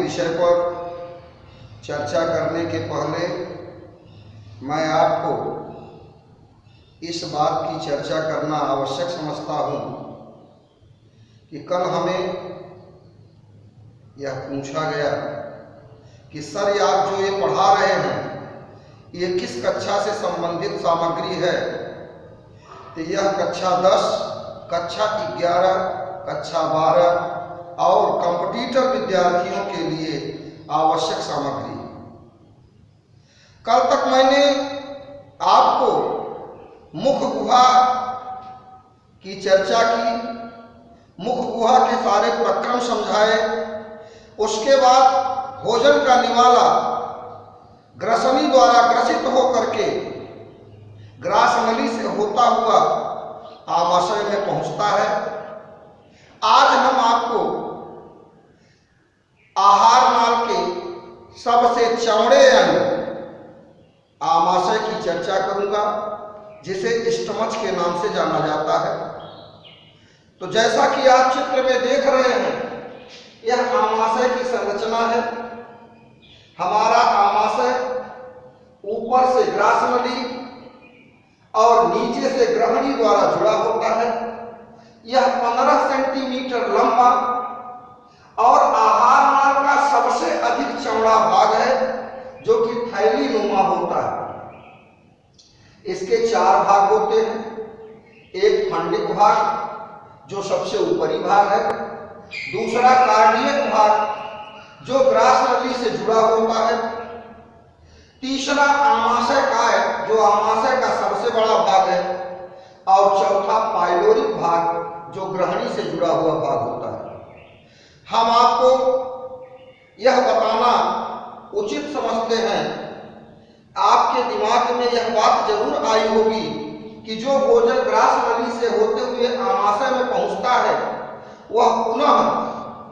विषय पर चर्चा करने के पहले मैं आपको इस बात की चर्चा करना आवश्यक समझता हूँ कि कल हमें यह पूछा गया कि सर ये आप जो ये पढ़ा रहे हैं ये किस कक्षा से संबंधित सामग्री है। तो यह कक्षा 10, कक्षा 11, कक्षा 12 और कंप्यूटर विद्यार्थियों के लिए आवश्यक सामग्री। कल तक मैंने आपको मुख गुहा की चर्चा की, मुख गुहा के सारे प्रक्रम समझाए। उसके बाद भोजन का निवाला ग्रसनी द्वारा ग्रसित होकर के ग्रास नली से होता हुआ आमाशय में पहुंचता है। आज हम आपको आहार नाल के सबसे चौड़े अंग आमाशय की चर्चा करूंगा, जिसे स्टमच के नाम से जाना जाता है। तो जैसा कि आप चित्र में देख रहे हैं, यह आमाशय की संरचना है। हमारा आमाशय ऊपर से ग्रास नली और नीचे से ग्रहणी द्वारा जुड़ा होता है। यह 15 सेंटीमीटर लंबा और आहार नाल का सबसे अधिक चौड़ा भाग है, जो कि थैली नुमा होता है। इसके 4 भाग होते हैं। एक फंडिक भाग जो सबसे ऊपरी भाग है, दूसरा कार्डियक भाग जो ग्रास नली से जुड़ा होता है, तीसरा आमाशय काय जो आमाशय का सबसे बड़ा भाग है, और चौथा पाइलोरिक भाग जो ग्रहणी से जुड़ा हुआ भाग होता है। हम आपको यह बताना उचित समझते हैं, आपके दिमाग में यह बात जरूर आई होगी कि जो भोजन ग्रास नली से होते हुए आमाशय में पहुंचता है वह पुनः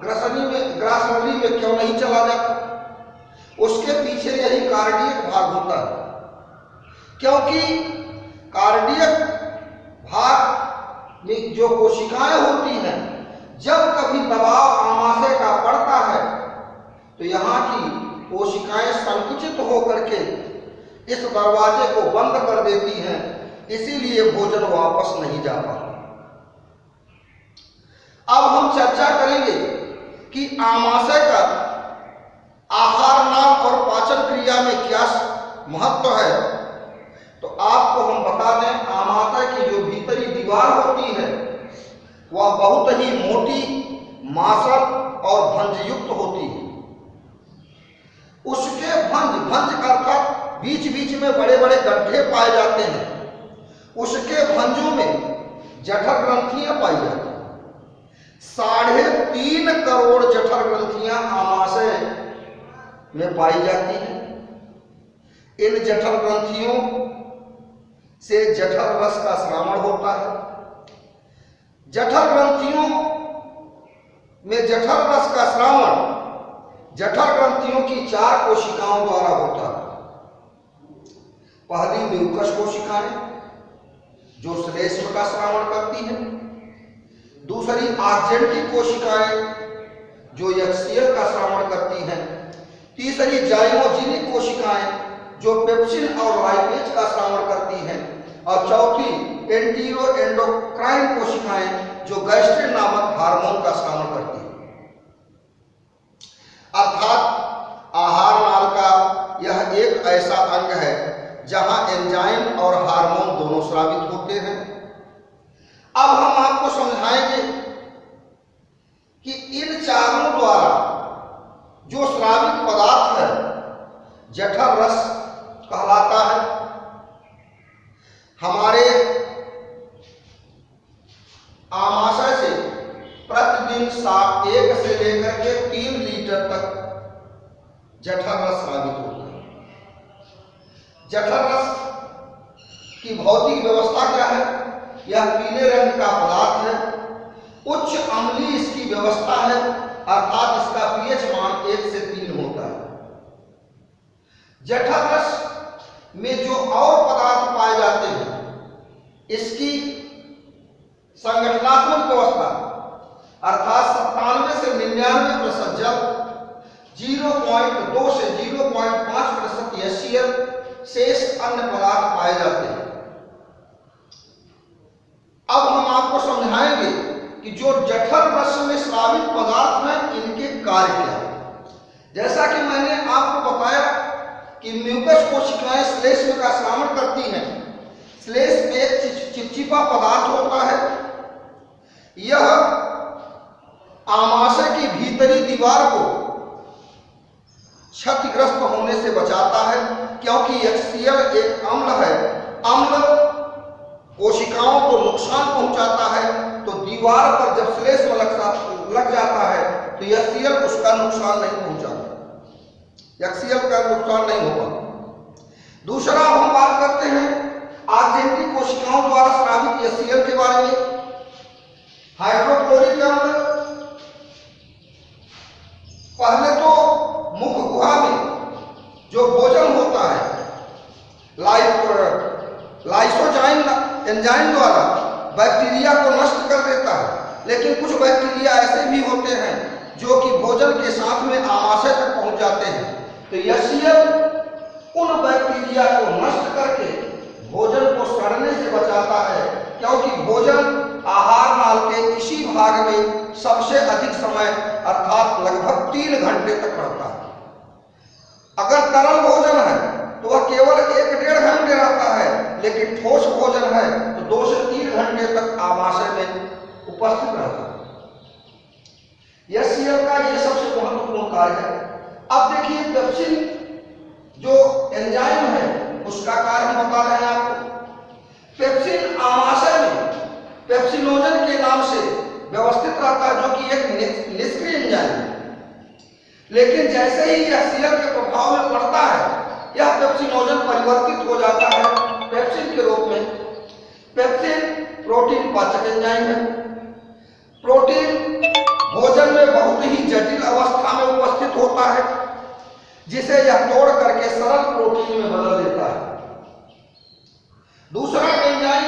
ग्रास नली में क्यों नहीं चला जाता। उसके पीछे यही कार्डियक भाग होता है, क्योंकि कार्डियक भाग में जो कोशिकाएं होती हैं, जब कभी दबाव आमाशय का पड़ता है तो यहाँ की कोशिकाएं संकुचित होकर के इस दरवाजे को बंद कर देती हैं, इसीलिए भोजन वापस नहीं जा पाता। अब हम चर्चा करेंगे कि आमाशय का आहार नाल और पाचन क्रिया में क्या महत्व है। तो आपको हम बता दें, आमाशय की जो भीतरी दीवार होती है वह बहुत ही मोटी, मांसल और भंजयुक्त होती है। उसके भंज अर्थात बीच बीच में बड़े बड़े गड्ढे पाए जाते हैं। उसके भंजों में जठर ग्रंथियां पाई जाती हैं। 3.5 करोड़ जठर ग्रंथियां आमाशय में पाई जाती हैं। इन जठर ग्रंथियों से जठर रस का श्रावण होता है। जठर ग्रंथियों में जठर रस का श्रावण जठर ग्रंथियों की 4 कोशिकाओं द्वारा होता है। पहली म्यूकस कोशिकाएं जो श्लेष्म का श्रावण करती हैं। दूसरी आक्जेंटिक कोशिकाएं जो यक्सियल का श्रावण करती हैं। तीसरी जाइमोजेनिक कोशिकाएं जो पेप्सिन और लाइपेज का श्रावण करती हैं। और चौथी एंटीरो एंडोक्राइन कोशिकाएं जो गैस्ट्रिन नामक हार्मोन का श्रावण करती हैं। अर्थात आहार नाल का यह एक ऐसा अंग है जहां एंजाइम और हार्मोन दोनों स्रावित होते हैं। अब हम आपको समझाएंगे कि इन चारों द्वारा जो स्रावित पदार्थ है जठर रस कहलाता है। हमारे आमाशय से प्रतिदिन 1 से लेकर के 3 लीटर तक जठर रस स्रावित होता है। जठर रस की भौतिक व्यवस्था क्या है? यह पीले रंग का पदार्थ है। उच्च अम्लीय इसकी व्यवस्था है, अर्थात इसका पीएच मान 1 से 3 होता है। जठर रस में जो और पदार्थ पाए जाते हैं, इसकी संगठनात्मक व्यवस्था अर्थात 97 से 99% जल 0.2 से 0.5% HCl शेष अन्य पदार्थ पाए जाते हैं। अब हम आपको समझाएंगे कि जो जठर रस में स्रावित पदार्थ हैं इनके कार्य क्या है। जैसा कि मैंने आपको बताया कि म्यूकस कोशिकाएं श्लेष्म का श्रावण करती हैं। श्लेष्म एक चिपचिपा पदार्थ होता है। यह आमाशय की भीतरी दीवार को क्षतिग्रस्त होने से बचाता है, क्योंकि HCl एक अम्ल है। अम्ल कोशिकाओं को नुकसान पहुंचाता है, तो दीवार पर जब श्लेष्म लग जाता है तो HCl उसका नुकसान नहीं पहुंचाता, HCl का नुकसान नहीं होगा। दूसरा हम बात करते हैं आर्जेंटी कोशिकाओं द्वारा स्रावित HCl के बारे में। हाइड्रोक्लोरिक अम्ल पहले तो मुख गुहा में जो भोजन होता है लाइसोजाइम एंजाइम द्वारा बैक्टीरिया को नष्ट कर देता है, लेकिन कुछ बैक्टीरिया ऐसे भी होते हैं जो कि भोजन के साथ में आमाशय तक पहुंच जाते हैं। तो HCl उन बैक्टीरिया को नष्ट करके भोजन को सड़ने से बचाता है, क्योंकि भोजन आहार नाल के इसी भाग में सबसे अधिक समय अर्थात लगभग 3 घंटे तक रहता है। अगर तरल भोजन है तो वह केवल 1-1.5 घंटे रहता है, लेकिन ठोस भोजन है तो 2 से 3 घंटे तक आमाशय में उपस्थित रहता है। HCl का ये सबसे महत्वपूर्ण कार्य है। अब देखिए पेप्सिन जो एंजाइम है उसका कार्य हम बता रहे हैं आपको। पेप्सिन आमाशय में पेप्सिनोजन के नाम से व्यवस्थित रहता है, जो कि एक निष्क्रिय एंजाइम है। लेकिन जैसे ही HCl के प्रभाव में पड़ता है यह पेप्सिनोजन परिवर्तित हो जाता है पेप्सिन के रूप में। पेप्सिन प्रोटीन पाचक एंजाइम है। प्रोटीन भोजन में बहुत ही जटिल अवस्था में उपस्थित होता है, जिसे यह तोड़ करके सरल प्रोटीन में बदल देता है। दूसरा एंजाइम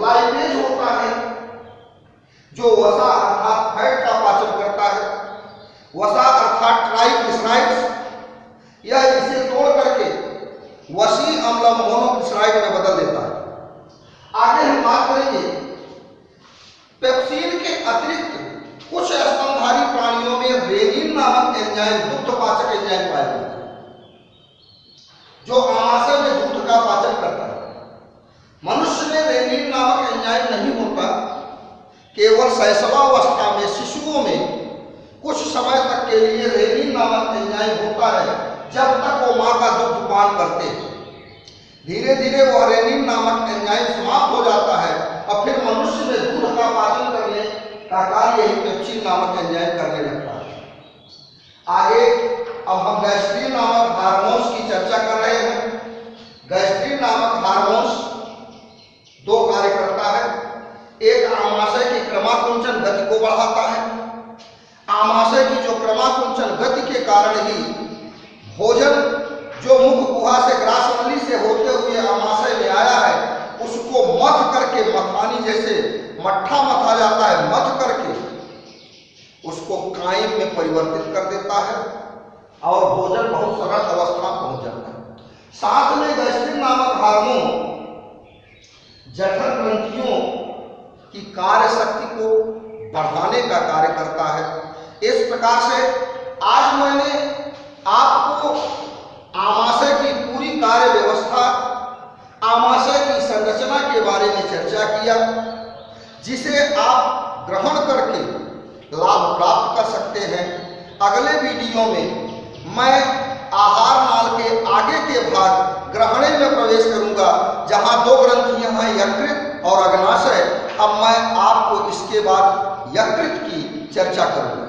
लाइपेज होता है, जो वसा अर्थात फैट का पाचन करता है। वसा अर्थात ट्राइग्लिसराइड्स, यह इसे तोड़ करके वसी अम्ल मोनोग्लिसराइड में बदल देता है। आगे हम बात करेंगे पेप्सिन के अतिरिक्त कुछ स्तनधारी प्राणियों में रेनिन नामक एंजाइम दुग्ध पाचक एंजाइम पाया जाता है, जो आमाशय में दूध का पाचन करता है। मनुष्य में रेनिन नामक एंजाइम नहीं होता। केवल शैशवावस्था में शिशुओं में कुछ समय तक के लिए रेनिन नामक एंजाइम होता है, जब तक वो मां का दुग्ध पान करते हैं। धीरे धीरे वह रेनिन नामक एंजाइम समाप्त हो जाता है और फिर मनुष्य में दूध का पाचन करने का कार्य यही पेप्सिन नामक एंजाइम करने लगता है। आगे अब हम गैस्ट्रीन नामक हार्मोन्स की चर्चा कर रहे हैं। गैस्ट्रीन नामक हार्मोन्स 2 कार्य करता है। एक आमाशय की क्रमाकुंचन गति को बढ़ाता है। आमाशय की जो क्रमाकुंचन गति के कारण ही भोजन जो मुख गुहा से ग्रासनली से होते हुए आमाशय में आया है उसको मथ करके, मखानी जैसे मट्ठा मथा जाता है, मथ करके उसको कायम में परिवर्तित कर देता है और भोजन बहुत सरल अवस्था में पहुंच जाता है। साथ में गैस्ट्रिन नामक हार्मोन जठर ग्रंथियों की कार्य शक्ति को बढ़ाने का कार्य करता है। इस प्रकार से आज मैंने आपको आमाशय की पूरी कार्य व्यवस्था, आमाशय की संरचना के बारे में चर्चा किया, जिसे आप ग्रहण करके लाभ प्राप्त कर सकते हैं। अगले वीडियो में मैं आहार नाल के आगे के भाग ग्रहणे में प्रवेश करूंगा, जहां 2 ग्रंथियां हैं, यकृत और अग्नाशय। अब मैं आपको इसके बाद यकृत की चर्चा करूंगा।